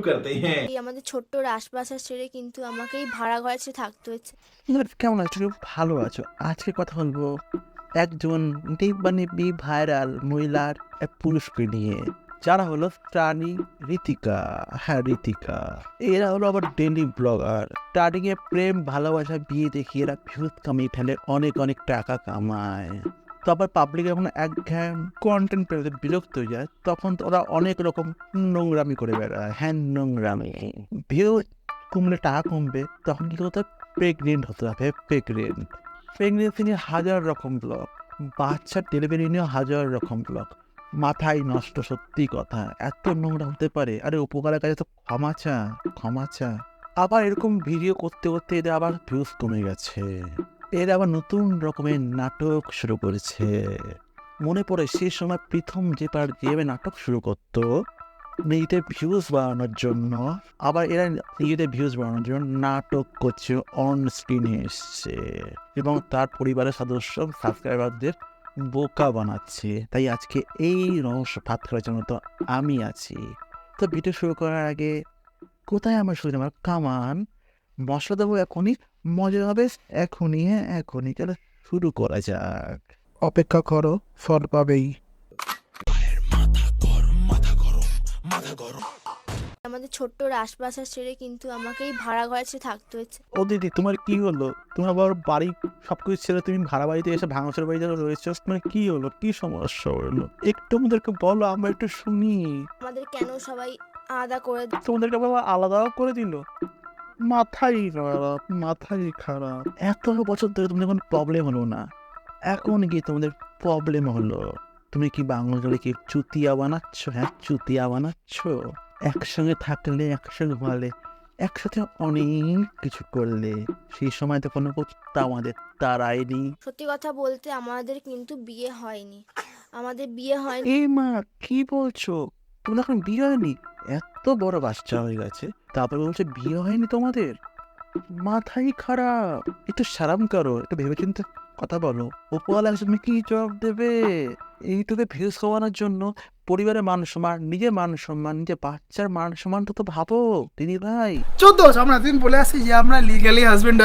करते हैं। এই আমাদের ছোট্ট রাজপ্রাসাদ ছেড়ে কিন্তু আমাকেই ভাড়া ঘরে থাকতে হচ্ছে। কেমন আছো? ভালো আছো? আজকে কথা বলবো একজন নিব্বানিব্বি ভাইরাল মহিলার এক পুরুষকে নিয়ে, যারা হলো রানী ঋতিকা। হ্যাঁ, ঋতিকা। এরা হলো আবার ডেলি ব্লগার। স্টার্টিং এ প্রেম ভালোবাসা বিয়ে দেখিয়ে এরা ভিউজ কামিয়ে ফেলে, অনেক অনেক টাকা কামায়। তো আবার পাবলিক যখন একঘেয়ে কন্টেন্ট পেতে বিরক্ত হয়ে যায়, তখন তো ওরা অনেক রকম নোংরামি করে বেড়ায়। হ্যাঁ, নোংরামি। ভিউ কমলে টাকা কমবে, তখন কি করতে হবে? প্রেগনেন্ট হতে হবে। প্রেগনেন্সি নিয়ে হাজার রকম ব্লগ, বাচ্চার ডেলিভারি নিয়ে হাজার রকম ব্লগ। মাথায় নষ্ট, সত্যি কথা। এত নোংরা হতে পারে? আরে উপকারের কাছে তো ক্ষমা চা। আবার এরকম ভিডিও করতে করতে এদের আবার ভিউজ কমে গেছে। এরা আবার নতুন রকমের নাটক শুরু করেছে। মনে পড়ে সেই সময় প্রথম যেভাবে নাটক শুরু করতো নিজেদের ভিউজ বাড়ানোর জন্য, আবার এরা নিজেদের ভিউজ বাড়ানোর জন্য নাটক করছে, অন স্ক্রিনে এসছে এবং তার পরিবারের সদস্য সাবস্ক্রাইবারদের বোকা বানাচ্ছে। তাই আজকে এই রহস্য ফাঁদ করার জন্য তো আমি আছি। তো ভিডিও শুরু করার আগে কোথায় আমার শুরু আমার কামান মশলা দেবো এখনই, মজা হবে এখনই। হ্যাঁ, এখনই। তাহলে শুরু করা যাক। অপেক্ষা করো, ফল পাবেই। আমাদের ছোট্ট রাজপ্রাসাদ ছেড়ে কিন্তু আমাকেই ভাড়া ঘরে থাকতে হচ্ছে। ও দিদি, তোমার কি হলো? তোমার আবার বাড়ি সবকিছু ছেড়ে তুমি ভাড়া বাড়িতে এসে ভাঙাচোর বাড়িতে রয়েছো, মানে কি হলো? কি সমস্যা হলো? একটু আমাদেরকে বলো, আমরা একটু শুনি। আমাদের কেন সবাই আলাদা করে তোমাদেরকে আবার আলাদাও করে দিল? মাথাই খারাপ। এত বছর ধরে তোমাদের কোনো প্রবলেম হলো না, এখন কি তোমাদের প্রবলেম হলো? তুমি কি বাঙালি কি চুতিয়া বানাচ্ছ? হ্যাঁ, চুতিয়া বানাচ্ছ। একসঙ্গে থাকলে, একসঙ্গে ঘুমালে, একসাথে অনেক কিছু করলে, সেই সময় তো কোনো কুত্তা আমাদের তাড়ায়নি। সত্যি কথা বলতে আমাদের কিন্তু বিয়ে হয়নি। আমাদের বিয়ে হয়নি। এই মা, কি বলছো? তোমাদের এখন বিয়ে হয়নি? এত বড় বাচ্চা হয়ে গেছে, তারপরে বলছে বিয়ে হয়নি তোমাদের? মাথাই খারাপ। একটু সারাম করো, একটু ভেবেচিন্তে কথা বলো। উপরওয়ালা তুমি কি জবাব দেবে? এইটুকু ভিউজ খাওয়ানোর জন্য পরিবারের মান সম্মান, নিজের মান সম্মান, নিজের বাচ্চার মান সম্মান তো ভাবো দিদি ভাই। 14 আমরা দিন বলে আসি যে আমরা লিগালি হাজবেন্ড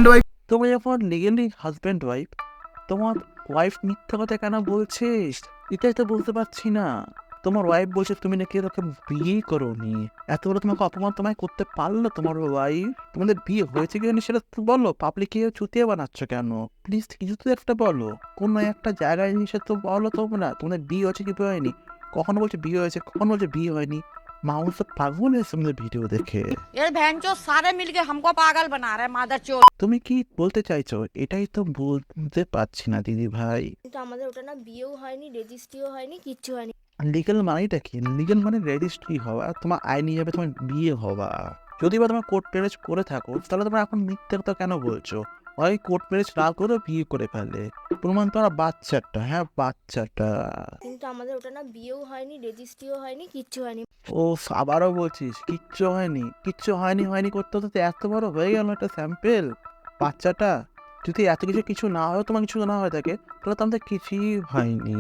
ওয়াইফ। তোমরা যখন লিগেলি হাজব্যান্ড ওয়াইফ, তোমার ওয়াইফ মিথ্যা কথা কেন বলছিস? এটাই তো বলতে পারছি না। তোমার ওয়াইফ বলছে তুমি নাকি এরকম বিয়ে করোনি। এত বড় তোমাকে অপমান তোমায় করতে পারলো তোমার ওয়াইফ? তোমাদের বিয়ে হয়েছে কি না সেটা তো বলো। পাবলিকে চুতিয়ে বানাচ্ছ কেন? প্লিজ কিছু তো একটা বলো, কোনো একটা জায়গায় এসে তো বলো তোমরা তোমাদের বিয়ে হয়েছে কি হয়নি। কখনো বলছে বিয়ে হয়েছে, কখনো বলছে বিয়ে হয়নি। মানুষ তো পাগল হয়েছে তোমাদের ভিডিও দেখে। ये बहनचोद सारे मिलके हमको पागल बना रहे हैं मादरचोद। তুমি কি বলতে চাইছো? এটাই তো বলতে পারছি না দিদি ভাই। কিন্তু আমাদের ওটা না বিয়েও হয়নি, রেজিস্ট্রিও হয়নি, কিচ্ছু হয়নি। লিগেল মানেটা কি? লিগেল মানে রেজিস্ট্রি হওয়া, তোমার আইনি ভাবে তোমার বিয়ে হওয়া। যদি বা তোমার কোর্ট ম্যারেজ করে থাকো, তাহলে তোমরা এখন মিথ্যে কথা কেন বলছো? হয় কোর্ট ম্যারেজ না করে বিয়ে করে ফেলে, প্রমাণ তোমার বাচ্চাটা। হ্যাঁ, বাচ্চাটা। কিন্তু আমাদের ওটা না বিয়েও হয়নি, রেজিস্ট্রিও হয়নি, কিচ্ছু হয়নি। ও, আবারও বলছিস কিচ্ছু হয়নি? কিচ্ছু হয়নি করতে তো এত বড় হয়ে গেল একটা স্যাম্পেল বাচ্চাটা। যদি এত কিছু না হয়, তোমার কিছু না হয়ে থাকে, তাহলে তো আমাদের কিছুই হয়নি।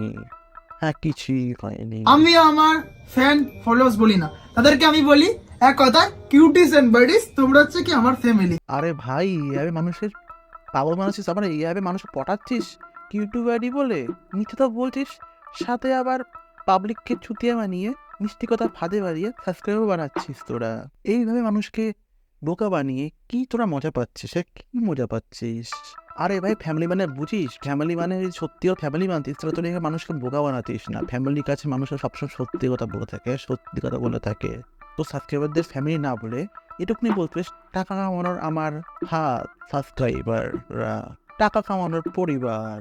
হ্যাঁ, কিছুই হয়নি। আমি আমার ফ্যান ফলোয়ার্স বলি না, তাদেরকে আমি বলি এক কথা, কিউটিস এন্ড বার্ডিস, তোমরা হচ্ছে কি আমার ফ্যামিলি। আরে ভাই, এইভাবে মানুষের পাগল মানুষের আবার এইভাবে মানুষ পটাচ্ছিস ইউটিউবারই বলে? মিথ্যে তো বলছিস, সাথে আবার পাবলিককে চুতিয়া বানিয়ে, মিষ্টি কথা ফাঁদে বাড়িয়ে সাবস্ক্রাইবার বানাচ্ছিস তোরা। এইভাবে মানুষকে বোকা বানিয়ে কি তোরা মজা পাচ্ছিস? কি মজা পাচ্ছিস? আরে ভাই, ফ্যামিলি মানে বুঝিস? ফ্যামিলি মানে সত্যিও ফ্যামিলি মানতিস, তাহলে তোর এখানে মানুষকে বোকা বানাতিস না। ফ্যামিলির কাছে মানুষের সবসময় সত্যি কথা বলে থাকে, সত্যি কথা বলে থাকে। তো সাবস্ক্রাইবারদের ফ্যামিলি না বলে এটুকুনি বলতে, টাকা কামানোর আমার হাত সাবস্ক্রাইবাররা, টাকা কামানোর পরিবার।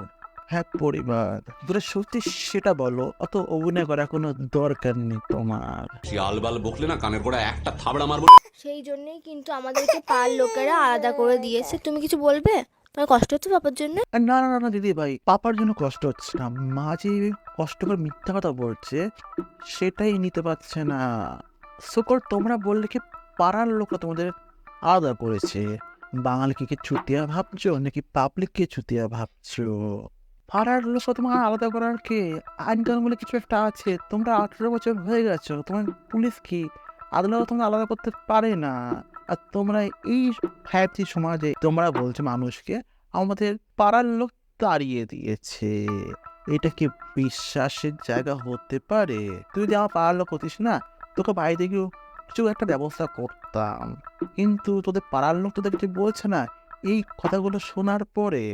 হ্যাঁ, পরিবার। যেটা সত্যি সেটা বলো, অত অভিনয় করার কোনো দরকার নেই তোমার। শিয়ালবাল বকলে না কানের গোড়া একটা থাবড়া মারবো। সেই জন্যই কিন্তু আমাদেরকে পাড়ার লোকেরা আলাদা করে দিয়েছে। তুমি কিছু বলবে? তোমার কষ্ট হচ্ছে বাবার জন্য? না না না না দিদি ভাই, পাপার জন্য কষ্ট হচ্ছে না। মা যে কষ্ট করে মিথ্যা কথা বলছে, সেটাই নিতে পারছে না। শুকর, তোমরা বললে কি পাড়ার লোকরা তোমাদের আলাদা করেছে? বাঙালিকে কি চুতিয়া ভাবছো নাকি পাবলিককে চুতিয়া ভাবছো? পাড়ার লোক তোমার আলাদা করার কে? আইন কানুন বলে কিছু একটা আছে। তোমরা 18 বছর হয়ে গেছো, তোমার পুলিশ কি আদালত তোমরা আলাদা করতে পারে না? আর তোমরা এই 5G সমাজে তোমরা বলছো মানুষকে আমাদের পাড়ার লোক তাড়িয়ে দিয়েছে। এটা কি বিশ্বাসের জায়গা হতে পারে? তুই যদি আমার পাড়ার লোক হতিস না, তোকে বাইরে গিয়েও কিছু একটা ব্যবস্থা করতাম। কিন্তু তোদের পাড়ার লোক তোদের কিছু বলছে না। এই কথাগুলো শোনার পরে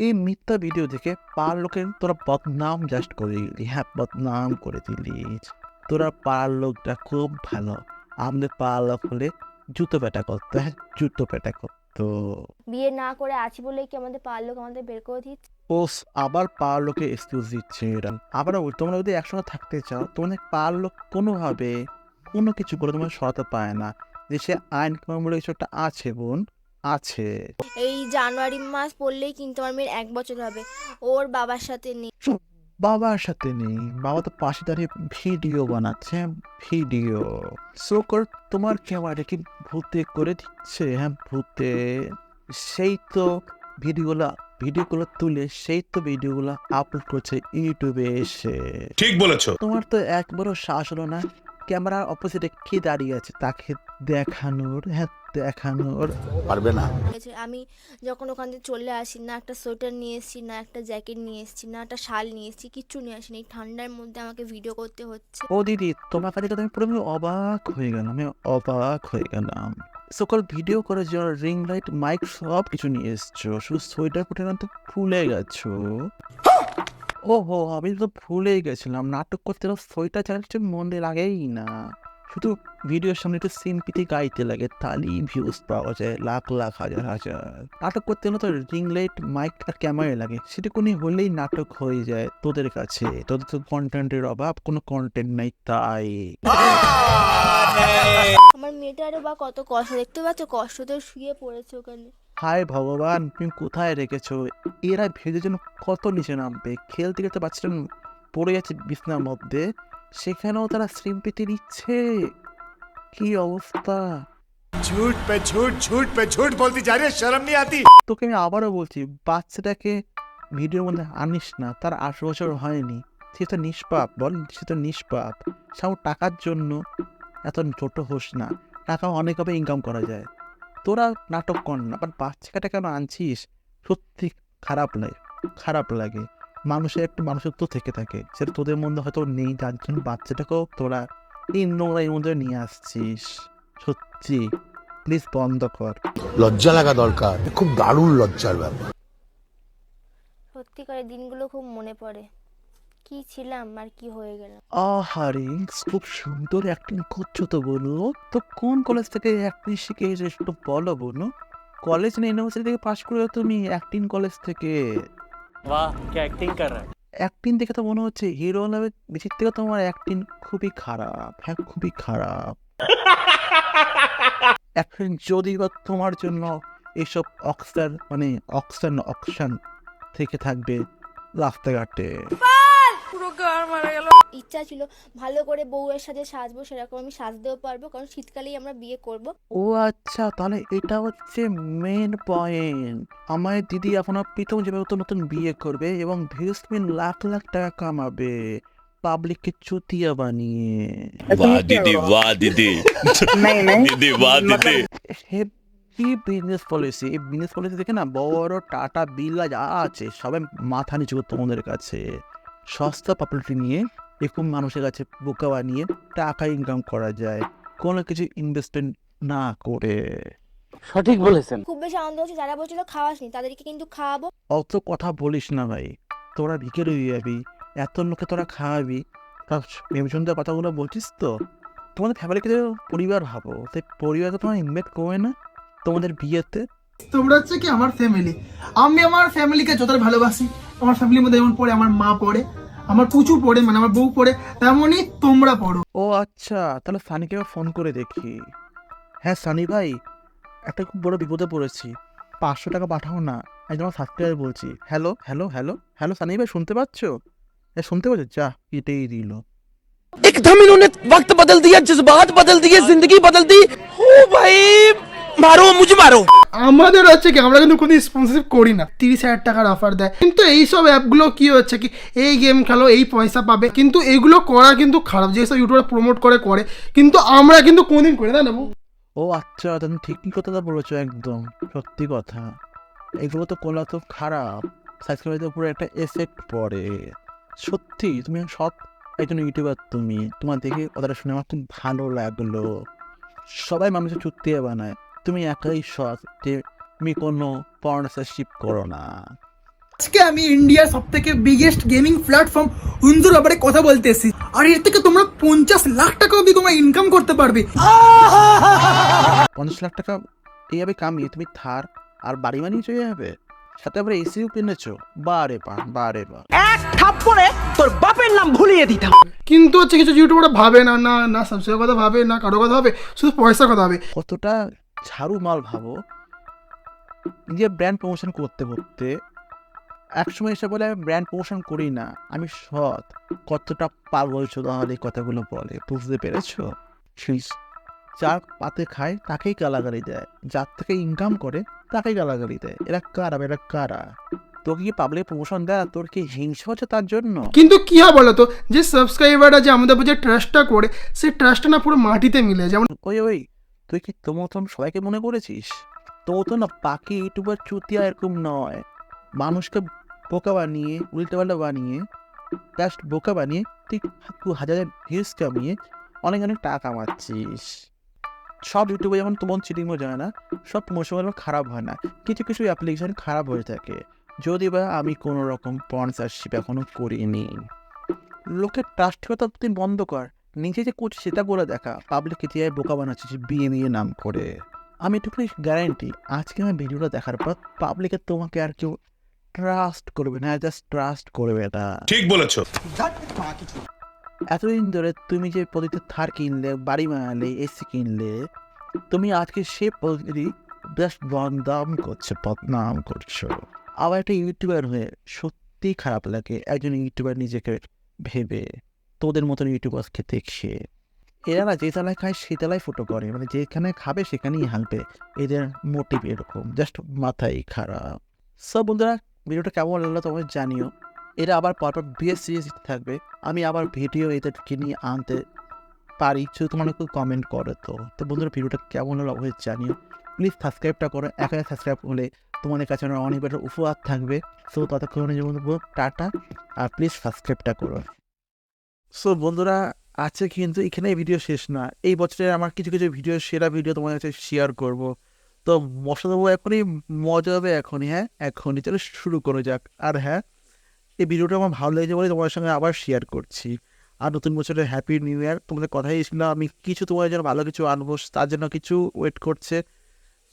এই মিথ্যা ভিডিও দেখে পাড়ার লোকের তোরা বদনাম জাস্ট করে দিলি। হ্যাঁ, বদনাম করে দিলি। তোরা পাড়ার লোকটা খুব ভালো। আমাদের পাড়ার লোক হলে জুতো পেটা করতো। হ্যাঁ, জুতো পেটা করতো। বিয়ে না করে আছি বলে কি আমাদের পাড়ার লোক আমাদের বের করে দিচ্ছে? পোস আবার পাড়ার লোকে এক্সকিউজ দিচ্ছে এরা। আবার তোমরা যদি একসঙ্গে থাকতে চাও, তোমাদের পাড়ার লোক কোনোভাবে কোনো কিছু করে তোমার সরাতে পারে না। দেশে আইন কানুন বলে কিছু একটা আছে বোন, আছে। এই জানুয়ারি মাস পড়লেই কিন্তু আমার মেয়ের 1 বছর হবে। ওর বাবার সাথে নেই। বাবার সাথে নেই, বাবা তো পাশে দাঁড়িয়ে ভিডিও বানাচ্ছে। ভিডিও সোকর তোমার ক্যামেরা কি ভূতে করে দিচ্ছে? হ্যাঁ, ভূতে। সেই তো ভিডিওগুলো তুলে সেই তো ভিডিওগুলো আপলোড করছে ইউটিউবে এসে। ঠিক বলেছো। তোমার তো একবারও সাহস হলো না ক্যামেরার অপোজিটে কে দাঁড়িয়ে আছে তাকে দেখানোর? হ্যাঁ, দেখানোর পারবে না। আমি যখন ওখান থেকে চলে আসি, না একটা সোয়েটার নিয়ে এসেছি, না একটা জ্যাকেট নিয়ে এসেছি, না একটা শাল নিয়ে এসেছি, কিচ্ছু নিয়ে আসিনি। এই ঠান্ডার মধ্যে আমাকে ভিডিও করতে হচ্ছে। ও দিদি, তোমার কাছে তো আমি পুরো অবাক হয়ে গেলাম। আমি অবাক হয়ে গেলাম। সকল ভিডিও করে যে রিং লাইট মাইক সব কিছু নিয়ে এসছো, শুধু সোয়েটার ফুটে না তো ভুলে গেছো। ওহো, আমি তো ভুলেই গেছিলাম। নাটক করতে সোয়েটার চালাচ্ছে মনে লাগেই না। শুধু ভিডিওর সামনে একটু সিম্পিতি গাইতে লাগে, তাহলেই ভিউজ পাওয়া যায় লাখ লাখ হাজার হাজার। নাটক করতে হলে তো রিং লাইট মাইক আর ক্যামেরা লাগে, সেটুকুনি হলেই নাটক হয়ে যায় তোদের কাছে। তোদের তো কন্টেন্টের অভাব, কোনো কন্টেন্ট নাই তাই। আমার মেয়েটারও বা কত কষ্ট, দেখতে পাচ্ছ? কষ্টতে শুয়ে পড়েছে ওখানে। হায় ভগবান, তুমি কোথায় রেখেছো? এরা ভেজে যেন কত নিচে নামবে। খেলতে খেলতে বাচ্চাটা পড়ে যাচ্ছে বিছনার মধ্যে, সেখানেও তারা সিম্পিতি দিচ্ছে। কি অবস্থা! झूठ पे झूठ बोलती जा रही है, शर्म नहीं आती। তোকে আমি আবারও বলছি, বাচ্চাটাকে ভিডিওর মধ্যে আনিস না। তার 8 বছর হয়নি। সে তো নিষ্পাপ, বল, সে তো নিষ্পাপ। সামু টাকার জন্য এত ছোট হোস না। টাকা অনেকভাবে ইনকাম করা যায়। তোরা নাটক কর না, বাট বাচ্চাটা কেন আনছিস? সত্যি খারাপ লাগে, খারাপ লাগে। মানুষের একটু মানুষত্ব থেকে থাকে, সেটা তোদের মধ্যে হয়তো নেই, যার জন্য বাচ্চাটাকেও তোরা এই নোংরার মধ্যে নিয়ে আসছিস। সত্যি প্লিজ বন্ধ কর। লজ্জা লাগা দরকার, খুব দারুণ লজ্জার ব্যাপার। সত্যিকারের দিনগুলো খুব মনে পড়ে। কি ছিলাম আর কি হয়ে গেলাম। আহারে, খুব সুন্দর অ্যাক্টিং করছো তো বলো। তো কোন কলেজ থেকে অ্যাক্টিং শিখে এসে একটু বলো বোনো। কলেজ না ইউনিভার্সিটি থেকে পাশ করে তুমি অ্যাক্টিং কলেজ থেকে? वाह क्या एक्टिंग कर रहा है। অ্যাক্টিং দেখে তো মনে হচ্ছে হিরো লেভেল, বেশির থেকে তোমার অ্যাক্টিং খুবই খারাপ। হ্যাঁ, খুবই খারাপ। এখন যদি বা তোমার জন্য এইসব অকশন থেকে থাকবে রাস্তাঘাটে। ইচ্ছা ছিল ভালো করে বউয়ের সাথে সাজবো, সেরকম আমি সাজতেও পারবো, কারণ শীতকালেই আমরা বিয়ে করব। ও আচ্ছা, তাহলে এটা হচ্ছে মেন পয়েন্ট। আমার দিদি আপনার প্রীতম যেভাবে নতুন বিয়ে করবে এবং ভিউজমেন্ট লাখ লাখ টাকা কামাবে পাবলিককে চুতিয়া বানিয়ে। वाह दीदी वाह दीदी दीदी वाह दीदी। Heavy business policy. এই বিজনেস পলিসি দেখে না বড় টাটা বিড়লা যা আছে সবাই মাথা নিচু করতো তোমাদের কাছে। সস্তা পপুলারিটি নিয়ে এরকম মানুষের কাছে বোকা বানিয়ে টাকা ইনকাম করা যায় কোনো কিছু ইনভেস্টমেন্ট না করে। সঠিক বলেছেন। খুব বেশি আনন্দ হচ্ছে, যারা বলছিল খাওয়াসনি তাদেরকে কিন্তু খাওয়াবো। অত কথা বলিস না ভাই, তোরা ভিখারি হয়ে যাবি। এত লোকে তোরা খাওয়াবি, তা ভেবেচিন্তে কথাগুলো বলছিস তো? তোমাদের ফ্যামিলিকে পরিবার ভাবো, সেই পরিবারকে তোমার ইনভাইট করবে না তোমাদের বিয়েতে? তোমরা হচ্ছে কি আমার ফ্যামিলি। আমি আমার ফ্যামিলিকে যতটা ভালোবাসি, আমার ফ্যামিলির মধ্যে যেমন পড়ে আমার মা পড়ে, আমার পুচু পড়ে, মানে আমার বউ পড়ে, তেমনই তোমরা পড়ো। ও আচ্ছা, তাহলে সানিকে ফোন করে দেখি। হ্যাঁ সানি ভাই, একটা খুব বড় বিপদে পড়েছি, 500 টাকা পাঠাও না। আমি তোমার সাবস্ক্রাইবার বলছি। Hello hello hello hello Sunny ভাই, শুনতে পাচ্ছ? হ্যাঁ শুনতে পাচ্ছ? যা, এটাই দিল। एकदम इन्होंने वक्त बदल दिया, जज्बात बदल दिए, जिंदगी बदल दी। ओ भाई मारो मुझे मारो। আমাদের হচ্ছে কি আমরা কিন্তু কোনো স্পন্সরশিপ করি না, 30,000 টাকার অফার দেয়, কিন্তু এইসব অ্যাপগুলো কি হচ্ছে কি এই গেম খেলো এই পয়সা পাবে, কিন্তু এগুলো করা কিন্তু খারাপ, যেসব ইউটিউবার প্রমোট করে কিন্তু আমরা কিন্তু কোনদিন করি না নেবো। ও আচ্ছা, তুমি ঠিকই কথাটা বলেছো, একদম সত্যি কথা। এগুলো তো করলে তো খারাপ, সাবস্ক্রাইবারের উপরে একটা এফেক্ট পড়ে। সত্যি তুমি সৎ একজন ইউটিউবার, তুমি তোমার দেখে কথাটা শুনে আমার খুব ভালো লাগলো। সবাই মানুষের চুক্তিয়ে বানায়, তুমি একাই সৎ যে তুমি কোনো পার্টনারশিপ করো না। আজকে আমি ইন্ডিয়ার সব থেকে বিগেস্ট গেমিং প্ল্যাটফর্ম হুনজোর ব্যাপারে কথা বলতে এসেছি, আর এর থেকে তোমরা 50 লাখ টাকা অবধি তোমরা ইনকাম করতে পারবে। 50 লাখ টাকা এইভাবে কামিয়ে তুমি থার আর বাড়ি বানিয়ে চলে যাবে, সাথে আবার এসিও কিনেছো। বারে বা এক থাপ্পড়ে তোর বাপের নাম ভুলিয়ে দিতাম। কিন্তু হচ্ছে কিছু ইউটিউবার ভাবে না না না সাবস্ক্রাইব কথা ভাবে না কারো কথা ভাবে, শুধু পয়সার কথা ভাবে। কতটা ঝাড়ু মাল ভাবো, নিজের ব্র্যান্ড প্রমোশন করতে করতে একসময় এসে বলে আমি ব্র্যান্ড প্রমোশন করি না, আমি সৎ। কতটা পাগল তাহলে এই কথাগুলো বলে, বুঝতে পেরেছো? সেই যার পাতে খায় তাকেই গালাগালি দেয়, যার থেকে ইনকাম করে তাকেই গালাগালি দেয়। এরা কারা? তোকে কি পাবলিক প্রমোশন দেয়, তোর কি হিংসা হচ্ছে তার জন্য? কিন্তু কি হয় বলো তো, যে সাবস্ক্রাইবাররা যে আমাদের উপর যে ট্রাস্টটা করে, সেই ট্রাস্টটা না পুরো মাটিতে মিলে। যেমন ওই তুই কি তোর মতন সবাইকে মনে করেছিস? তোর তো না বাকি ইউটিউবার চুতিয়া এরকম নয়, মানুষকে বোকা বানিয়ে উল্টোপাল্টা বানিয়ে জাস্ট বোকা বানিয়ে তুই হাজারের ভিউজ কামিয়ে অনেক টাকা কামাচ্ছিস। সব ইউটিউবে যেমন তোমার চিটিংও যায় না, সব প্রমোশন খারাপ হয় না, কিছু কিছু অ্যাপ্লিকেশন খারাপ হয়ে থাকে। যদি বা আমি কোনো রকম স্পন্সরশিপ এখনো করিনি, লোকের ট্রাস্টটা তুই বন্ধ কর, নিজে যে করছিস সেটা করে দেখা। পাবলিককে যে বোকা বানাচ্ছিস বিয়ে নাম করে। আমি এটুকুই গ্যারান্টি, আজকে আমার ভিডিওটা দেখার পর পাবলিকের তোমাকে আর কেউ ট্রাস্ট করবে না, জাস্ট ট্রাস্ট করবে এটা। ঠিক বলেছো। এতদিন ধরে তুমি যে প্রতিটি থার কিনলে, বাড়ি বানালে, এসি কিনলে, তুমি আজকে সে প্রতিটি জাস্ট বদনাম করছো। আবার একটা ইউটিউবার হয়ে সত্যি খারাপ লাগে একজন ইউটিউবার নিজেকে ভেবে তোদের মতন ইউটিউবারকে দেখছে। এরা না যে তলায় খায় সে তলায় ফটো করে, মানে যেখানে খাবে সেখানেই হাঁকবে, এদের মোটিভ এরকম, জাস্ট মাথায় খারাপ। সব বন্ধুরা, ভিডিওটা কেমন লাগলো তোমার জানিও। এরা আবার পরপর বিএস সিরিজ থাকবে, আমি আবার ভিডিও এদেরকে নিয়ে আনতে পারি, শুধু তোমার একটু কমেন্ট করো। তো বন্ধুরা, ভিডিওটা কেমন হলো অবশ্যই জানিও। প্লিজ সাবস্ক্রাইবটা করো, 1000 সাবস্ক্রাইব হলে তোমাদের কাছে অনেক বেটার উপহার থাকবে। সো ততক্ষণে যেমন টাটা, আর প্লিজ সাবস্ক্রাইবটা করো। সো বন্ধুরা, আজকে কিন্তু এখানে ভিডিও শেষ না, এই বছরের আমার কিছু ভিডিও, সেরা ভিডিও তোমাদের কাছে শেয়ার করব। তো মশলা দেবো এখনই, মজা হবে এখনই। হ্যাঁ, এখনই চলো শুরু করে যাক। আর হ্যাঁ, এই ভিডিওটা আমার ভালো লেগেছে বলে তোমাদের সঙ্গে আবার শেয়ার করছি। আর নতুন বছরের হ্যাপি নিউ ইয়ার। তোমাদের কথাই ছিল আমি কিছু তোমাদের জন্য ভালো কিছু আনবো, তার জন্য কিছু ওয়েট করছে।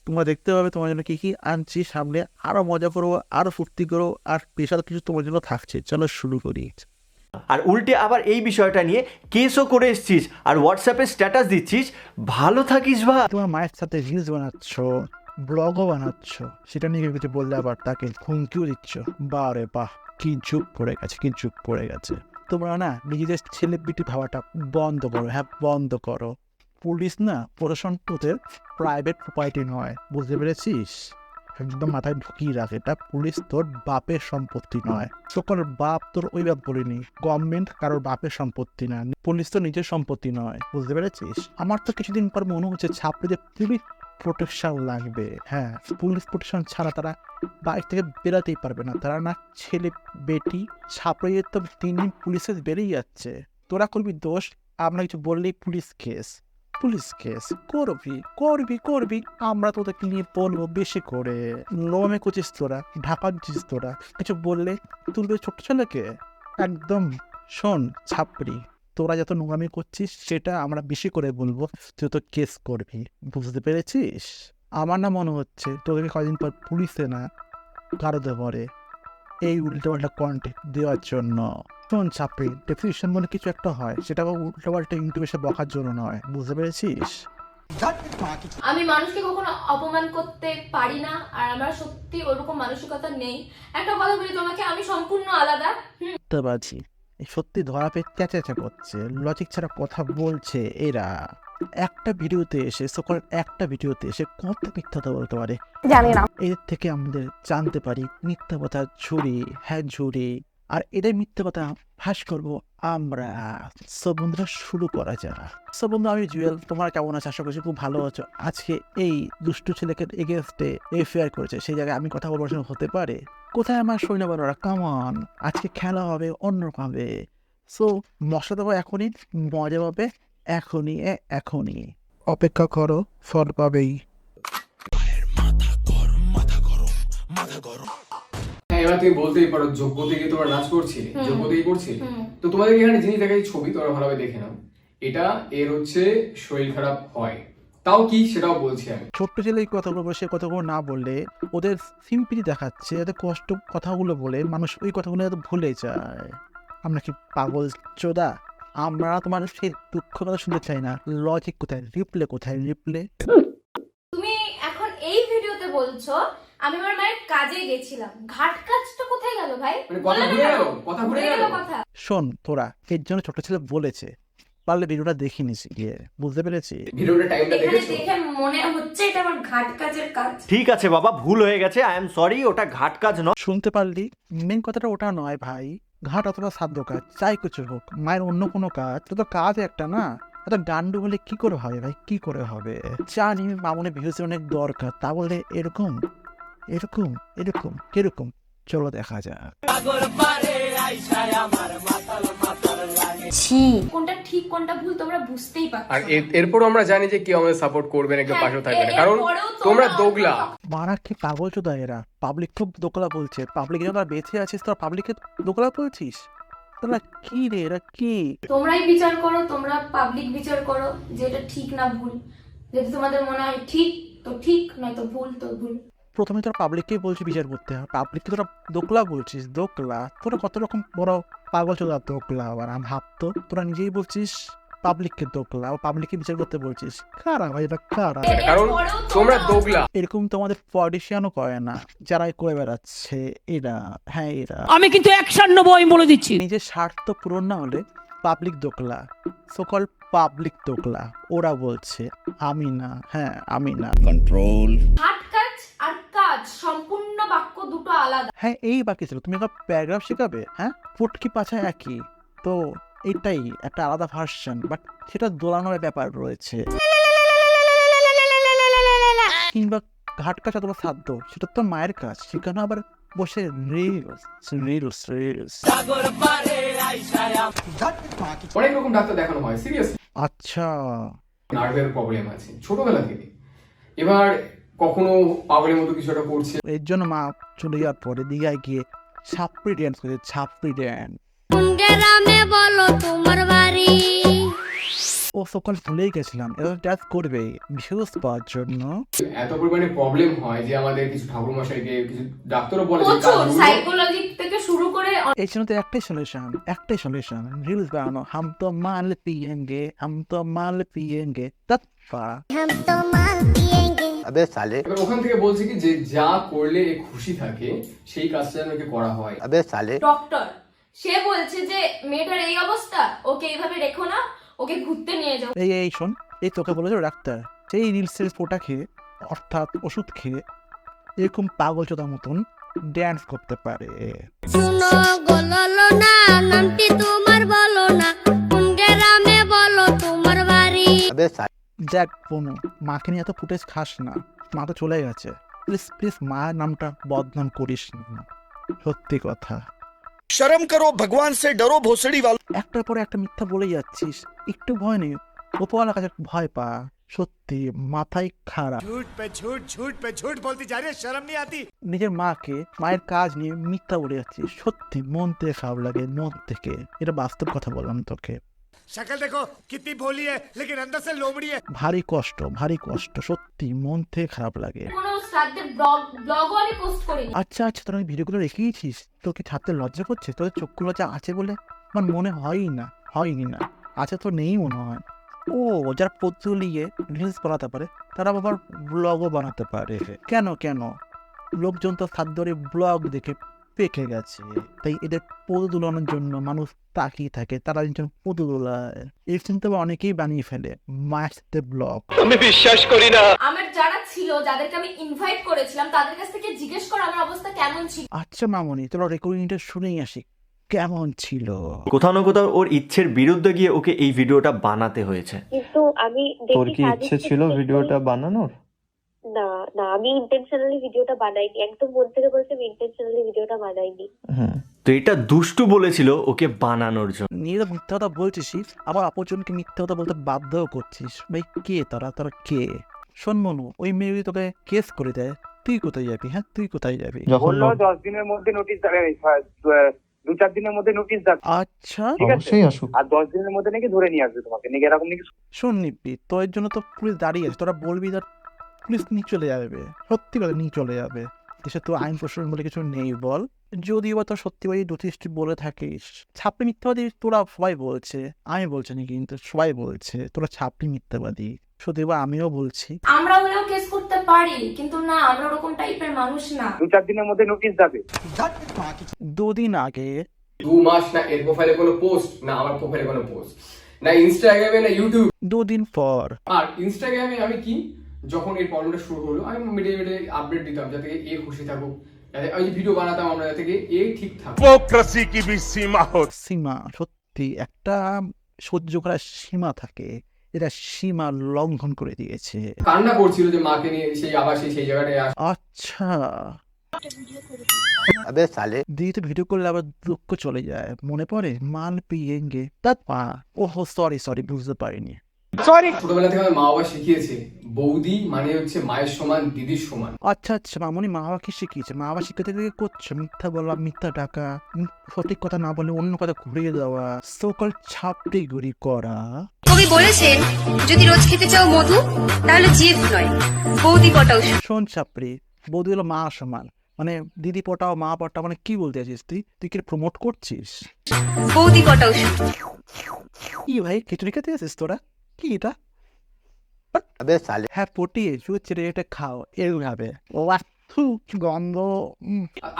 তোমরা দেখতে পাবে তোমার জন্য কী আনছি সামনে। আরও মজা করবো, আরও ফুর্তি করো, আর স্পেশাল কিছু তোমার জন্য থাকছে। চলো শুরু করি। আর উল্টে আবার এই বিষয়টা নিয়ে কেসও করে এসছিস আর হোয়াটসঅ্যাপে স্ট্যাটাস দিচ্ছিস, ভালো থাকিস ভাই। তোমার মায়ের সাথে রিলস বানাচ্ছ, ব্লগও বানাচ্ছ, সেটা নিয়ে কিছু বললে আবার তাকে হুমকিও দিচ্ছ। বারে বাহ, কি যুগ পড়ে গেছে। তোমরা না নিজেদের সেলিব্রিটি ভাবাটা বন্ধ করো। হ্যাঁ, বন্ধ করো। পুলিশ না প্রশাসন তোদের প্রাইভেট প্রপার্টি নয়, বুঝতে পেরেছিস? একদম মাথায় ঢুকিয়ে রাখ, এটা পুলিশ তোর বাপের সম্পত্তি নয়। সকল বাপ তোর ওই বাপ বলিনি, গভর্নমেন্ট কারোর বাপের সম্পত্তি না, পুলিশ তো নিজের সম্পত্তি নয়, বুঝতে পেরেছিস? আমার তো কিছুদিন পর মনে হচ্ছে ছাত্রীদের পুলিশ প্রোটেকশন লাগবে। হ্যাঁ, পুলিশ প্রোটেকশন ছাড়া তারা বাড়ি থেকে বেরোতেই পারবে না। তারা না ছেলে বেটি ছাত্রীদের তো দিন পুলিশে বেরিয়ে যাচ্ছে। তোরা করবি দোষ, আমরা কিছু বললেই পুলিশ কেস করবি। আমরা তোদেরকে নিয়ে বলবো বেশি করে। লোমে করছিস তোরা, ঢাকা দিচ্ছিস তোরা, কিছু বললে তুলবে ছোট ছেলেকে। একদম শোন ছাপড়ি, তোরা যত নোংরামি করছিস সেটা আমরা বেশি করে বলবো, তুই তো কেস করবি, বুঝতে পেরেছিস? আমার না মনে হচ্ছে তোদেরকে কয়েকদিন পর পুলিশে না কারোতে পরে এই উল্টোপাল্টা কন্টেন্ট দেওয়ার জন্য। শোন ছাপড়ি, ডেফিনেশন বলে কিছু একটা হয়, সেটা উল্টোপাল্টা ইউটিউবে এসে বকার জন্য নয়, বুঝতে পেরেছিস? আমি মানুষকে কখনো অপমান করতে পারি না, আর আমার সত্যি ওরকম মানসিকতা নেই। একটা কথা বলি তোমাকে, আমি সম্পূর্ণ আলাদা। বাজি সত্যি ধরা পেয়ে চেঁচা করছে, লজিক ছাড়া কথা বলছে এরা। একটা ভিডিওতে এসে সকল একটা ভিডিওতে এসে কত মিথ্যা কথা বলতে পারে জানি না এদের থেকে আমাদের জানতে পারি মিথ্যা কথা ঝুড়ি হ্যাঁ ঝুড়ি আর এটাই মিথ্যা কথা ফাঁস করবো আমরা। সব বন্ধুরা শুরু করা যাক। সব বন্ধু আমি জুয়েল, তোমরা কেমন আছো? আশা করছি খুব ভালো আছো। আজকে এই দুষ্টু ছেলেকে এগেনস্টে এফআইআর করেছে, সেই জায়গায় আমি কথা বলবার সময় হতে পারে? কোথায় আমার সৈন্যবানরা? কামান, আজকে খেলা হবে অন্যভাবে। সো মশলা দেবো এখনই, মজা পাবে এখনই, এখনই অপেক্ষা করো, ফল পাবেই। হ্যাঁ, এবার তুমি বলতেই পারো যোগ্য থেকে তোমরা নাচ করছিলে, যোগ্য থেকেই করছিলে। তো তোমাদের এখানে জিনিস দেখাই ছবি, তোমরা ভালোভাবে দেখে নাও। এটা এর হচ্ছে শরীর খারাপ হয়, তাও কি সেটাও বলছি আমি। ছোট্ট ছেলে এই কথাগুলো সে কথাগুলো না বললে ওদের সিম্পিটি দেখাচ্ছে, এদের কষ্ট কথাগুলো বলে মানুষ ওই কথাগুলো এত ভুলে যায়। আমরা কি পাগল চোদা? আমরা তোমার সেই দুঃখ কথা শুনতে চাই না। লজিক কোথায়? রিপ্লে কোথায়? রিপ্লে তুমি এখন এই ভিডিওতে বলছো আমি আমার মায়ের কাজে গেছিলাম, ঘাট কাজটা কোথায় গেল ভাই? মানে কথা ঘুরে গেল, কথা ঘুরে গেল। কথা শোন, তোরা এর জন্য ছোট ছেলে বলেছে, পারলে ভিডিওটা দেখে নিস গিয়ে, বুঝতে পেরেছি? ভিডিওটা টাইমটা দেখেছো? দেখে মনে হচ্ছে এটা আমার ঘাট কাজের কাজ। ঠিক আছে বাবা, ভুল হয়ে গেছে, আই এম সরি, ওটা ঘাট কাজ নয়। শুনতে পারলি? মেন কথাটা ওটা নয় ভাই। ঘাট অথবা সাধ্য কাজ চাই কিছু হোক, মায়ের অন্য কোনো কাজ তো কাজ একটা না। এত গান্ডু বলে কি করে হবে ভাই, কি করে হবে? জানি মামুনি ভিউজের অনেক দরকার, তা বলে এরকম এরকম এরকম কিরকম? চলো দেখা যাক। কোনটা ঠিক কোনটা ভুল তোমরা বুঝতেই পারছো। আর এরপরও আমরা জানি যে কেউ আমাদের সাপোর্ট করবে না, কেউ পাশেও থাকবে না, কারণ তোমরা দোগলা। মারা কি পাগল চোদা এরা? পাবলিক খুব দোকলা বলছে, পাবলিক যখন তোরা বেঁচে আছিস তোরা পাবলিকের দোকলা বলছিস? তোরা কি রে, এরা কি? তোমরাই বিচার করো, তোমরা পাবলিক বিচার করো যে এটা ঠিক না ভুল। যদি তোমাদের মনে হয় ঠিক তো ঠিক, নয়তো ভুল তো ভুল। প্রথমে তোরা পাবলিককেই বলছি বিচার করতে, আর পাবলিককে তোরা দোকলা বলছিস। দোকলা তোরা কত রকম বড় পাগল চোদা দোকলা। আবার আমি ভাবতো তোরা নিজেই বলছিস পাবলিককে দোকলা, ও পাবলিককে বিচার করতে বলছিস। কারা ভাই এটা, কারা? কারণ তোমরা দোগলা। এরকম তো আমাদের পলিটিশিয়ানও করে না, যারাই করে বেড়াচ্ছে এরা। হ্যাঁ এরা, আমি কিন্তু 1 আমি বলে দিচ্ছি। নিজের স্বার্থ পূরণ না হলে পাবলিক দোকলা, সকল পাবলিক দোকলা। ওরা বলছে আমি না, হ্যাঁ আমি না। कंट्रोल ঘাট কাজ আর কাজ সম্পূর্ণ বাক্য দুটো আলাদা। হ্যাঁ এই বাকি ছিল, তুমি একটা প্যারাগ্রাফ শেখাবে? হ্যাঁ, ফুটকি পাছা একই তো, এটাই একটা আলাদা ভার্সন, বাট সেটা দোলানোর ব্যাপার রয়েছে। কিংবা ঘাট কাজ অথবা সাধ্য, সেটা তো মায়ের কাজ, সেখানে আবার বসে রিলস রিলস রিলস। অনেক রকম ডাক্তার দেখানো হয়, সিরিয়াসলি। আচ্ছা, নার্ভের প্রবলেম আছে ছোটবেলা থেকে, এবার কখনো পাগলের মতো কিছু একটা করছে। এর জন্য মা চলে যাওয়ার পরে দীঘায় গিয়ে ছাপড়ি ড্যান্স করেছে, ছাপড়ি ড্যান্স। ও সকাল ভুলেই গেছিলাম, এটা ড্যান্স করবে ভিউজ পাওয়ার জন্য। এত পরিমাণে প্রবলেম হয় যে আমাদের কিছু ঠাকুর মশাইকে, কিছু ডাক্তারও বলে যে প্রচুর সাইকোলজি থেকে শুরু করে এই জন্য তো একটাই সলিউশন, রিলস বানানো। হাম তো মাল পিয়েঙ্গে, হাম তো মাল পিয়েঙ্গে, তৎপা। अबे साले এবার ওখান থেকে বলছে কি যে যা করলে এ খুশি থাকে সেই কাজটা যেন একে করা হয়। अबे साले ডক্টর সে বলছে যে মেয়েটার এই অবস্থা, ওকে এইভাবে রেখো না, ওকে ঘুরতে নিয়ে যাও। এই শোন, এই তোকে বলেছো ডাক্তার, সেই রিলসের ফোটা খেয়ে অর্থাৎ ওষুধ খেয়ে এরকম পাগল চোদার মতন ড্যান্স করতে পারে। अबे साले দেখ বোনো, মাকে নিয়ে এত ফুটেজ খাস না, মা তো চলে গেছে। প্লিজ প্লিজ মায়ের নামটা বদনাম করিস না, সত্যি কথা। शर्म करो भगवान से डरो भोसड़ी वालों একটার পরে একটা মিথ্যা বলে যাচ্ছিস, একটু ভয় নেই, ওপরওয়ালার কাছে ভয় পা। সত্যি মাথায় খারাপ। झूठ पे झूठ बोलती जा रही है, शर्म नहीं आती? নিজের মাকে, মায়ের কাজ নিয়ে মিথ্যা বলে যাচ্ছিস, সত্যি মন থেকে খারাপ লাগে, মন থেকে। এটা বাস্তব কথা বললাম তোকে। शक्ल देखो कितनी भोली है, लेकिन अंदर से लोमड़ी है। ভারী কষ্ট, সত্যি মন থেকে খারাপ লাগে। কোনো শ্রাদ্ধের ব্লগও আমি পোস্ট করিনি। আচ্ছা তোরা ওই ভিডিওগুলো রেখেইছিস, তোর কি ছাড়তে লজ্জা করছে? তোদের চক্ষু লজ্জা আছে বলে আমার মনে হয়ই না আছে তো নেই মনে হয়। ও যারা পতুলিয়ে রিলস বানাতে পারে তারা আবার ব্লগও বানাতে পারে। কেন লোকজন তো সাধ্যরে ব্লগ দেখে পেকে গেছে, তাই এদের পদু দোলানোর জন্য মানুষ তাকিয়ে থাকে, তারা একজন পদু দোলায়। এই চিন্তা অনেকেই বানিয়ে ফেলে মাস্ট ব্লগ। আমার যারা ছিল, যাদেরকে আমি ইনভাইট করেছিলাম, তাদের কাছ থেকে জিজ্ঞেস কর আমার অবস্থা কেমন ছিল। আচ্ছা মামনি, তোরা রেকর্ডিংটা শুনেই আসি কেমন ছিল। কোথাও না কোথাও ওর ইচ্ছের বিরুদ্ধে গিয়ে ওকে এই ভিডিওটা বানাতে হয়েছে। কিন্তু আমি তোর কি ইচ্ছে ছিল ভিডিওটা বানানোর? না না, আমি ইন্টেনশনালি ভিডিওটা বানাইনি, একদম মন থেকে বলছি আমি ইন্টেনশনালি ভিডিওটা বানাইনি। তো এটা দুষ্টু বলেছিল ওকে বানানোর জন্য। নিজে মিথ্যা কথা বলছিস, আবার অপরজনকে মিথ্যা কথা বলতে বাধ্যও করছিস। ভাই কে তোরা কে? শোন মনু, ওই মেয়ে যদি তোকে কেস করে দেয়, তুই কোথায় যাবি? হ্যাঁ, তুই কোথায় যাবি? বললো 10 দিনের মধ্যে নোটিশ দেবে, 2-4 দিনের মধ্যে নোটিশ দেবে। আচ্ছা, অবশ্যই আসুক। আর 10 দিনের মধ্যে নাকি ধরে নিয়ে আসবে তোমাকে, নাকি এরকম নাকি? শোন নিবি, তোর জন্য তো পুলিশ দাঁড়িয়ে আছে, তোরা বলবি তার পুলিশ নিয়ে চলে যাবে, সত্যি কথা নিয়ে চলে যাবে। দেশে তো আইন প্রশাসন বলে কিছু নেই বল। যদিও বা তোর সত্যিবাদী যথেষ্ট বলে থাকিস, ছাপড়ি মিথ্যাবাদী তোরা সবাই বলছে, আমি বলছি না কিন্তু সবাই বলছে তোরা ছাপড়ি মিথ্যাবাদী। সত্যি বা আমিও বলছি। আমরা হলেও কেস করতে পারি, কিন্তু না, আমরা ওরকম টাইপের মানুষ না। 2-4 দিনের মধ্যে নোটিশ দেবে। 2 দিন আগে 2 মাস না এর প্রোফাইলে কোনো পোস্ট, না আমার প্রোফাইলে কোনো পোস্ট, না ইনস্টাগ্রামে না ইউটিউব। 2 দিন পর আর ইনস্টাগ্রামে আমি কি, যখন এই প্রবলেমটা শুরু হলো, আমি মিডিয়া আপডেট দিতাম যাতে এ খুশি থাকুক, যাতে আমি ভিডিও বানাতাম আমরা যাতে এ ঠিক থাকুক। হিপোক্রেসি কি भी सीमा हो। সীমা, সত্যি একটা সহ্য করার সীমা থাকে, এটা সীমা লঙ্ঘন করে দিয়েছে। কান্না করছিল যে মাকে নিয়ে সেই আবার সেই জায়গাটায় আচ্ছা, দিয়ে তো ভিডিও করলে আবার দুঃখ চলে যায়, মনে পড়ে মান পিয়েঙ্গে তা পা। ওহো সরি বুঝতে পারিনি। ছোটবেলা থেকে আমার মা বাবা শিখিয়েছে বৌদি মানে হচ্ছে মায়ের সমান, দিদির সমান। আচ্ছা মামনি, মা বাবা কি শিখিয়েছে? মা বাবা শিক্ষা থেকে করছো মিথ্যা বলা, মিথ্যা টাকা, সঠিক কথা না বলে অন্য কথা ঘুরিয়ে দেওয়া, সকল ছাপড়ি গুড়ি করা। কবি বলেছেন, যদি রোজ খেতে চাও মধু, তাহলে জিভ নয়, বৌদি পটাও। শোন ছাপড়ি, বৌদি হলো মা সমান, মানে দিদি পটাও মা পটাও, মানে কি বলতে আছিস তুই কি প্রমোট করছিস? বৌদি পটাও। কি ভাই, খিচুড়ি খেতে আছিস তোরা? কি এটা? হ্যাঁ, পটিয়ে চুচড়ে এটা খাও এভাবে। ও থু, কি গন্ধ।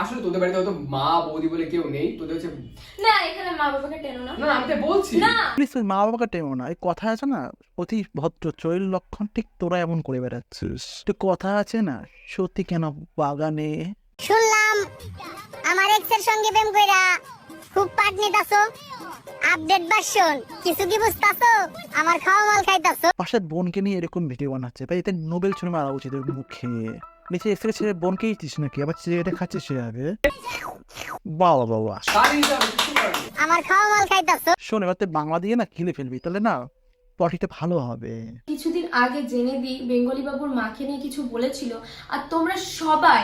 আসলে তোদের বাড়িতে হয়তো মা বৌদি বলে কেউ নেই, তোদের হচ্ছে না, এখানে মা বাবাকে টেনো না। না আমি বলছি না, প্লিজ মা বাবাকে টেমো না। এই কথা আছে না, অতি ভদ্র চৈল লক্ষণ, ঠিক তোরা এমন করে বেড়াচ্ছিস। তো কথা আছে না, সত্যি কেন বাগানে। শুনলাম আমার এক্সের সঙ্গে প্রেম কইরা খুব পাট নিতাছো, আপডেট ভার্সন, কিছু কি বুঝতাছো? আমার খাওয়া মাল খাইতাছো। পাশের বোনকে নিয়ে এরকম ভিডিও বানাচ্ছে, তাই এতে নোবেল ছুঁড়ে মারা উচিত ওর মুখে। নিচে এসে ছেড়ে বোনকেই দিস নাকি, আবার ছেড়ে খাচ্ছে সে আগে। বাবা আমার খাওয়া মাল খাইতাছো। শোন, এবার তুই বাংলা দিয়ে না খেলে ফেলবি, তাহলে না পটিটা ভালো হবে। কিছুদিন আগে জেনে দিই বেঙ্গলি বাবুর মাকে নিয়ে কিছু বলেছিল, আর তোমরা সবাই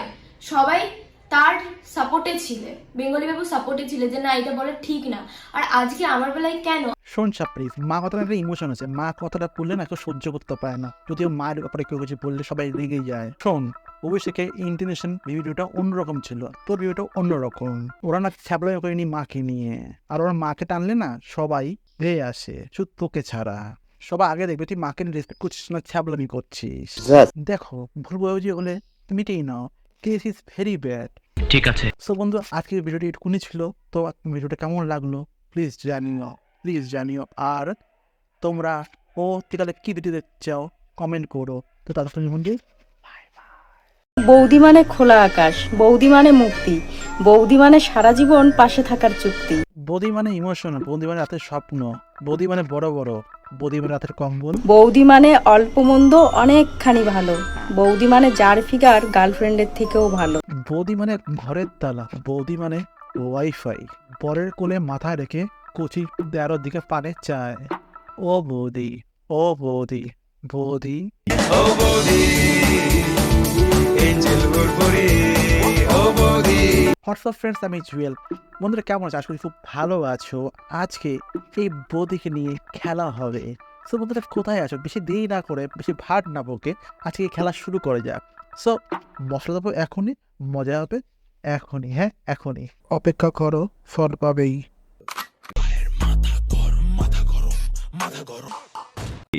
তার সাপোর্টে ছিলে, বেঙ্গলি বাবু সাপোর্টে ছিলে যে না এটা বলে ঠিক না। আর আজকে আমার বেলায় কেন? শোন চাপড়ি, মা কথাটা একটা ইমোশন আছে, মা কথাটা বললে না কেউ সহ্য করতে পারে না, যদিও মায়ের ব্যাপারে কেউ কিছু বললে সবাই রেগে যায়। শোন, অভিষেকের ইন্টেনশন ভিডিওটা অন্যরকম ছিল, তোর ভিডিওটা অন্যরকম। ওরা না ছ্যাবলাই করেনি মাকে নিয়ে, আর ওরা মাকে টানলে না সবাই ভেয়ে আসে, শুধু তোকে ছাড়া। সবাই আগে দেখবে তুই মাকে রেসপেক্ট করছিস না, ছ্যাবলামি করছিস। দেখো, ভুল বোঝাবুঝি হলে তুমি মিটেই নাও, কেস ইজ ভেরি ব্যাড। ঠিক আছে। সো বন্ধু, আজকের ভিডিওটি এটুকুনি ছিল। তো ভিডিওটা কেমন লাগলো প্লিজ জানিও। আর তোমরা তাহলে কি ভিডিও দেখতে চাও কমেন্ট করো। তো তাদের মধ্যে বৌদি মানে খোলা আকাশ, বৌদি মানে মুক্তি, বৌদি মানে সারা জীবন পাশে থাকার চুক্তি। বৌদি মানে ইমোশন, বৌদি মানে রাতের স্বপ্ন, বৌদি মানে বড় বৌদি মানে রাতের কম্বল, বৌদি মানে অল্প মন্দ অনেকখানি ভালো, বৌদি মানে যার ফিগার গার্লফ্রেন্ডের থেকেও ভালো, বৌদি মানে ঘরের তালা, বৌদি মানে ওয়াইফাই, পরের কোলে মাথায় রেখে কচি দেয়ার দিকে পানে চায়। ও বৌদি হোয়াটসঅ্যাপ ফ্রেন্ডস, আমি জুয়েল। বন্ধুরা কেমন আছো? আশা করি খুব ভালো আছো। আজকে এই বৌদিকে নিয়ে খেলা হবে। সো বন্ধুরা কোথায় আছো? বেশি দেরি না করে, বেশি ভাট না বকে আজকে খেলা শুরু করে যাক। সো মশলা দেবো এখনই, মজা হবে এখনই। হ্যাঁ, এখনই অপেক্ষা করো, ফল পাবেই।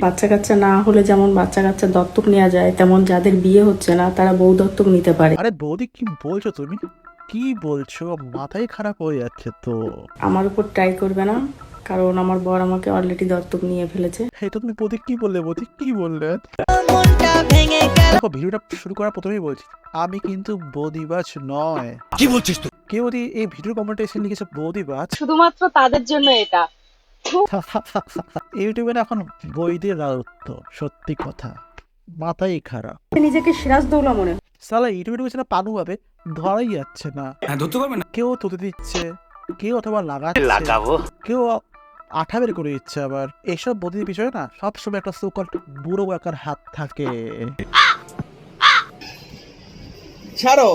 বাচ্চা কাচ্চা না হলে যেমন বাচ্চা কাচ্চা দত্তক নেওয়া যায়, তেমন যাদের বিয়ে হচ্ছে না তারা বউ দত্তক নিতে পারে। আরে বৌদি, কি বলছো তুমি? কি বলছো? মাথায় খারাপ হয়ে যাচ্ছে তো। আমার উপর ট্রাই করবে না, কারণ আমার বর আমাকে অলরেডি দত্তক নিয়ে ফেলেছে। এটা তুমি বৌদি কি বললে? বৌদি কি বললে? দেখো, ভিডিওটা শুরু করার প্রথমেই বলছি আমি কিন্তু বৌদিবাজ নয়। কি বলছিস তুই? কেউ যদি এই ভিডিও কমেন্টে এসে লিখেছে বৌদিবাজ, শুধুমাত্র তাদের জন্য এটা। ইউটিউবে না এখন বৈদের রাজত্ব। সত্যি কথা, মাথাই খারাপ। নিজেকে সিরাজদৌলা মনে হয়। সালা ইউটিউবে ঢুকেছে না পানু ভাবে, ধরাই যাচ্ছে না। ধরতে পারবে না। কেউ তুলে দিচ্ছে, কেউ অথবা লাগাবো, কেউ আঠা বের করে দিচ্ছে। আবার এসব বৌদির বিষয়ে না সবসময় একটা সুকল বুড়ো একার হাত থাকে। ছাড়ো।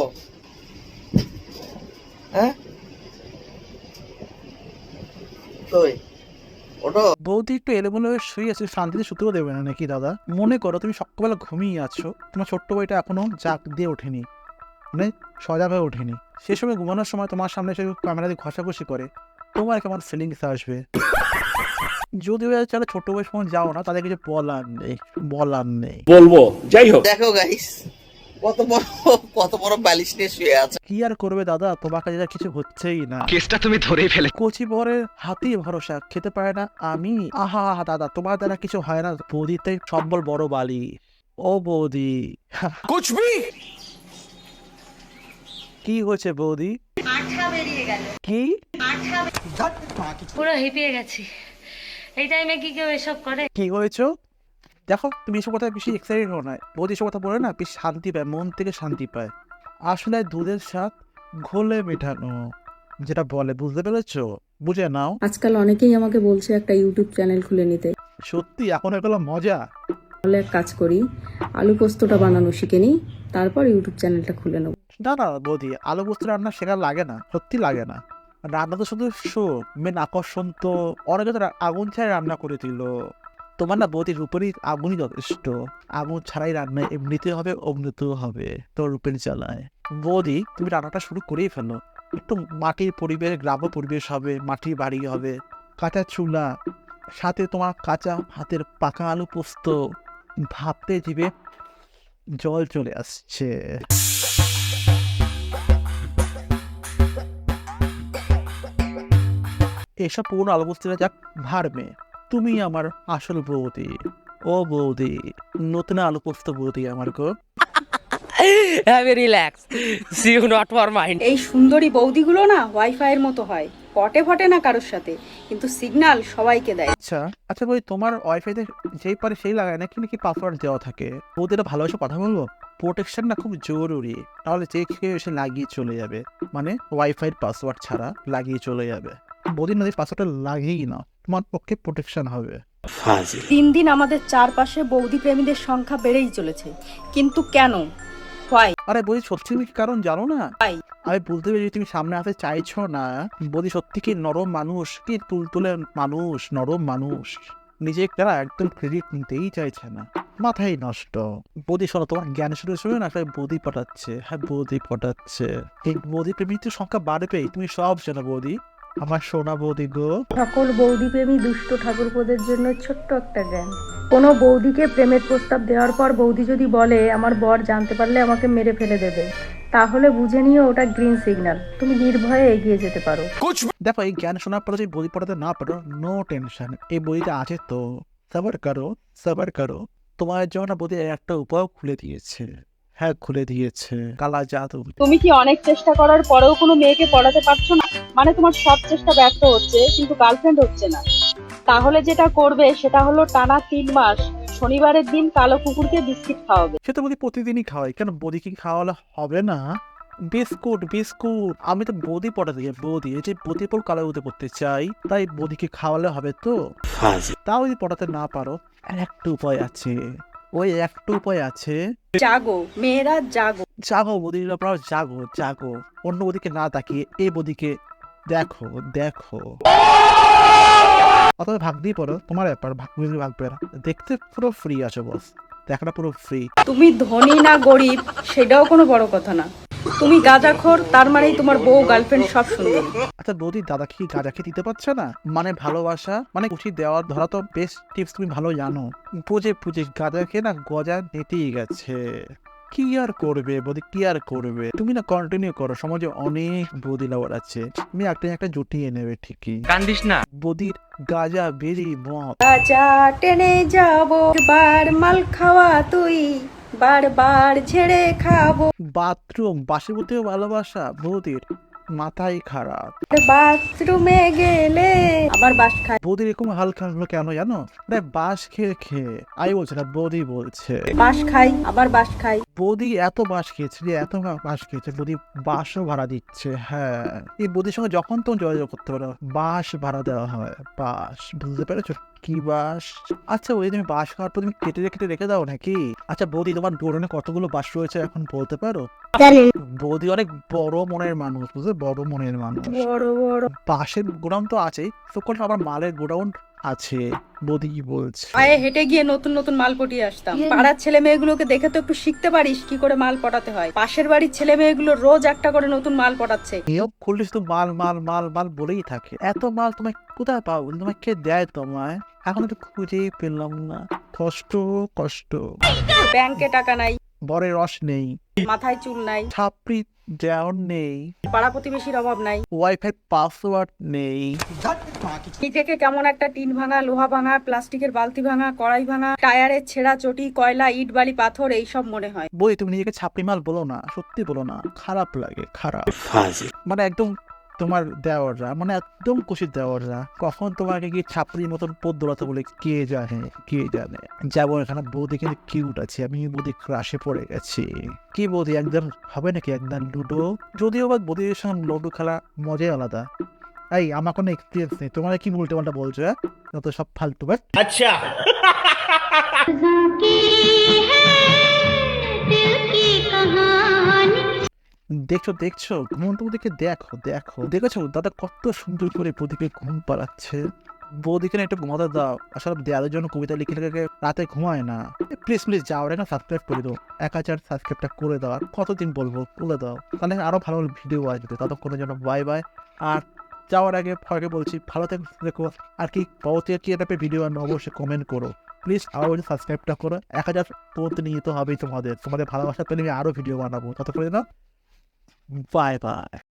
বৌদি একটু এলোমেলো হয়ে শুয়ে আছে, শান্তিতে শুতেও দেবে না নাকি দাদা? মনে করো তুমি সকালবেলা ঘুমিয়ে আছো, তোমার ছোট্ট বইটা এখনো জাগ দিয়ে ওঠেনি, মানে সজাগ হয়ে ওঠেনি। সে সময় ঘুমানোর সময় তোমার সামনে এসে ক্যামেরা দিয়ে ঘষাঘষি করে, তোমার কেমন ফিলিংস আসবে? যদি চলে ছোট্ট বয়স ফোন যাও না, তাদের কিছু বলার নেই। বলবো, যাই হোক। দেখো গাইস, কত বড় বালিশ নিয়ে শুয়ে আছে। কি আর করবে দাদা, তোমাকে যেটা কিছু হচ্ছেই না। কেসটা তুমি ধরেই ফেলে। কচি বরের হাতি ভরসা, খেতে পারে না আমি। আহা দাদা, তোমার দ্বারা কিছু হয় না। বৌদিতে সম্বল বড় বালি। ও বৌদি, কুছবি কি হয়েছে বৌদি? কি পুরো হেঁপিয়ে গেছি। এই টাইমে কি কেউ এসব করে? কি হয়েছে? দেখো, তুমি এসব কথা বেশি এক্সাইটেড হও না। বৌদি এসব কথা বলে না বেশি শান্তি পায়, মন থেকে শান্তি পায়। আসলে দুধের স্বাদ ঘোলে মেটানো, যেটা বলে, বুঝতে পেরেছো? বুঝে নাও। আজকাল অনেকেই আমাকে বলছে একটা ইউটিউব চ্যানেল খুলে নিতে। সত্যি এখন এগুলো মজা। তাহলে এক কাজ করি, আলু পোস্তটা বানানো শিখে নিই, তারপর ইউটিউব চ্যানেলটা খুলে নেব। না না বৌদি, আলু পোস্ত রান্না শেখা লাগে না, সত্যি লাগে না। রান্না তো শুধু শো, মেন আকর্ষণ তো অনেকে তো আগুন ছাড়াই রান্না করে দিল। তোমার না বৌদির উপরই আগুনই যথেষ্ট। আগুন ছাড়াই রান্না এমনিতে হবে, অমনিতেও হবে, তোর রূপের জ্বালায়। বৌদি, তুমি রান্নাটা শুরু করেই ফেলো। একটু মাটির পরিবেশ, গ্রাম্য পরিবেশ হবে, মাটির বাড়ি হবে, কাঁচা চুলা, সাথে তোমার কাঁচা হাতের পাকা আলু পোস্ত। ভাবতে দিবে জল চলে আসছে। এসব পুরনো আলু পোস্তটা যাক ভাড়বে, তুমি আমার আসল বৌদি। ও বৌদি, নতুন আলু পোস্ত বৌদি আমার গো। এই সুন্দরী বৌদিগুলো না ওয়াইফাই এর মতো হয়, পটে ফটে না কারোর সাথে, কিন্তু সিগন্যাল সবাইকে দেয়। আচ্ছা আচ্ছা বৌদি, তোমার ওয়াইফাইতে যেই পারে সেই লাগায় নাকি নাকি পাসওয়ার্ড দেওয়া থাকে? বৌদিটা ভালোবাসে কথা বলবো, প্রোটেকশন না খুব জরুরি, তাহলে যে কেউ এসে লাগিয়ে চলে যাবে, মানে ওয়াইফাইয়ের পাসওয়ার্ড ছাড়া লাগিয়ে চলে যাবে। বৌদি নদীর পাসওয়ার্ডটা লাগিয়েই না, তোমার পক্ষে প্রোটেকশন হবে। দিন দিন আমাদের চারপাশে বৌদি প্রেমীদের সংখ্যা বেড়েই চলেছে, কিন্তু কেন? হোয়াই? আরে বৌদি, সত্যি তুমি কি কারণ জানো না? Why? আমি বলতে পারি, তুমি সামনে আসতে চাইছো না। বৌদি সত্যি কি নরম মানুষ, কি তুলতুলে মানুষ, নরম মানুষ। নিজে তারা একদম ক্রেডিট নিতেই চাইছে না, মাথায় নষ্ট। বৌদি শোনো, তোমার জ্ঞান শুনে না আসলে বৌদি পটাচ্ছে। হ্যাঁ, বৌদি পটাচ্ছে। এই বৌদি প্রেমীদের সংখ্যা বাড়বেই, তুমি সব জানো বৌদি, আমার সোনা বৌদি গো। সকল বৌদি প্রেমী দুষ্ট ঠাকুরপোদের জন্য ছোট্ট একটা জ্ঞান। কোনো বৌদিকে প্রেমের প্রস্তাব দেওয়ার পর বৌদি যদি বলে আমার বর জানতে পারলে আমাকে মেরে ফেলে দেবে, তাহলে বুঝে নিও ওটা গ্রিন সিগন্যাল, তুমি নির্ভয়ে এগিয়ে যেতে পারো। দেখো, এই জ্ঞান শোনার পরে যদি বই পড়াতে না পারো, নো টেনশন, এই বইটা আছে তো, সবার করো সবার করো। তোমার জন্য বৌদি একটা উপায় খুলে দিয়েছে। হ্যাঁ, খুলে দিয়েছে, কালা জাদু। তুমি কি অনেক চেষ্টা করার পরেও কোনো মেয়েকে পড়াতে পারছো না? মানে তোমার সব চেষ্টা ব্যর্থ হচ্ছে, কিন্তু গার্লফ্রেন্ড হচ্ছে না। তাহলে যেটা করবে সেটা হলো টানা 3 মাস শনিবারের দিন কালো কুকুরকে বিস্কিট খাওয়াবে। সে তো বৌদি প্রতিদিনই খাওয়াই, কেন বৌদিকে খাওয়ালে হবে না? বিস্কুট বিস্কুট, আমি তো বৌদি পটাতে যাই। বৌদি এই যে বৌদি পর কালো হতে পড়তে চাই, তাই বৌদিকে খাওয়ালে হবে তো। তাও যদি পটাতে না পারো, আর একটা উপায় আছে, ওই একটা উপায় আছে। জাগো মেয়েরা জাগো। জাগো বৌদিরা, আপনারা জাগো জাগো, অন্য বৌদিকে না তাকিয়ে এই বৌদিকে দেখো দেখো। অথবা ভাগ দিয়ে পড়ো, তোমার ব্যাপার, ভাগবে না। দেখতে পুরো ফ্রি আছে বস, দেখাটা পুরো ফ্রি। তুমি ধনী না গরিব সেটাও কোনো বড় কথা না। তুমি গাঁজাখোর, তার মানেই তোমার বউ গার্লফ্রেন্ড সব সুন্দর। আচ্ছা বৌদি, দাদা কি গাঁজা খেয়ে দিতে পারছে না? মানে ভালোবাসা মানে খুশি দেওয়ার ধরা তো বেস্ট টিপস তুমি ভালো জানো। পুজে গাঁজা খেয়ে না গজা নেতেই গেছে। কি আর করবে বৌদি, কি আর করবে? তুমি না কন্টিনিউ করো, সমাজে অনেক বৌদি লাভার আছে, তুমি একটা জুটিয়ে নেবে ঠিকই। কান্দিস না। বৌদির গাজা বেরি মদ রাজা টেনে যাব বার মাল খাওয়া তুই বারবার ছেড়ে খাবো বাথরুম বাসের প্রতিও ভালোবাসা বৌদির মাথায় খারাপ। বাথরুমে গেলে আবার বাস খাই বৌদির এরকম হালকা হলো কেন জানো? বাস খেয়ে খেয়ে আই বলছে না, বৌদি বলছে বাস খাই আবার বাস খাই বৌদি এত বাস খেয়েছে যে এত বাস খেয়েছে, বৌদি বাসও ভাড়া দিচ্ছে। হ্যাঁ, এই বৌদির সঙ্গে যখন তখন যোগাযোগ করতে পারো, বাস ভাড়া দেওয়া হয়। বাস, বুঝতে পেরেছো? কি বাস? আচ্ছা বৌদি, তুমি বাস খাওয়ার পর তুমি কেটে কেটে রেখে দাও নাকি? আচ্ছা বৌদি, তোমার গোডাউনে কতগুলো বাস রয়েছে এখন বলতে পারো? বৌদি অনেক বড় মনের মানুষ, বুঝলে, বড় মনের মানুষ। বড় বড় বাসের গোডাউন তো আছেই, তো কোন আবার মালের গোডাউন আছে। বৌদি কি বলছে? পায়ে হেঁটে গিয়ে নতুন নতুন মাল পটিয়ে আসতাম। পাড়ার ছেলে মেয়েগুলোকে দেখে তো একটু শিখতে পারিস কি করে মাল পটাতে হয়। পাশের বাড়ির ছেলে মেয়েগুলো রোজ একটা করে নতুন মাল পটাচ্ছে। নিয়োগ করলে তো মাল মাল মাল মাল বলেই থাকে। এত মাল তোমায় কোথায় পাও? তোমায় কে দেয় তোমায়? এখন তো খুঁজেই পেলাম না। কষ্ট কষ্ট। ব্যাংকে টাকা নাই, বরের রস নেই, মাথায় চুল নাই, ছাপড়ি দেওয়ার নেই, পাড়া প্রতিবেশীর অভাব নাই, ওয়াইফাই পাসওয়ার্ড নেই। নিজেকে কেমন একটা টিন ভাঙা, লোহা ভাঙা, প্লাস্টিকের বালতি ভাঙা, কড়াই ভাঙা, টায়ারের ছেঁড়া চটি, কয়লা, ইট বালি পাথর এইসব মনে হয়। বই, তুমি নিজেকে ছাপড়ি মাল বলো না, সত্যি বলো না, খারাপ লাগে, খারাপ। মানে একদম তোমার দেওয়াররা, মানে একদম খুশি দেওয়াররা কখন তোমাকে কি ছাপড়ির মতন পদ দৌড়াতে বলে কে জানে, কে জানে। যেমন এখানে বৌদি কিন্তু কিউট আছে, আমি বৌদি ক্রাশে পড়ে গেছি। কি বৌদি, একদম হবে নাকি একদম লুডো? যদিও বা বৌদির সঙ্গে লুডো খেলা মজাই আলাদা। এই, আমার কোনো এক্সপিরিয়েন্স নেই, তোমার কি উল্টো পাল্টা বলছো? যত সব ফালতু। বাট अच्छा দেখছো দেখছো, ঘুমন্ত বৌদিকে দেখো দেখো, দেখেছো দাদা কত সুন্দর করে বৌদিকে ঘুম পাড়াচ্ছে। বৌদিকে না একটু ঘুমাতে দাও। আসলে দেওয়ালের জন্য কবিতা লিখে লিখে রাতে ঘুমায় না। প্লিজ প্লিজ যাও, না সাবস্ক্রাইব করে দাও, 1000 সাবস্ক্রাইবটা করে দাও। আর কতদিন বলবো, করে দাও, তাহলে আরো ভালো ভালো ভিডিও আসবে। ততক্ষণের জন্য বাই বাই। আর যাওয়ার আগে বলছি, ভালো থেকো। আর কি পরবর্তী কি একটা ভিডিও আনো অবশ্যই কমেন্ট করো প্লিজ। আরো সাবস্ক্রাইবটা করো, 1000 প্রতিনিয়ত হবেই তোমাদের ভালোবাসা পেলে আমি আরো ভিডিও বানাবো। ততক্ষণে না, বাই বাই।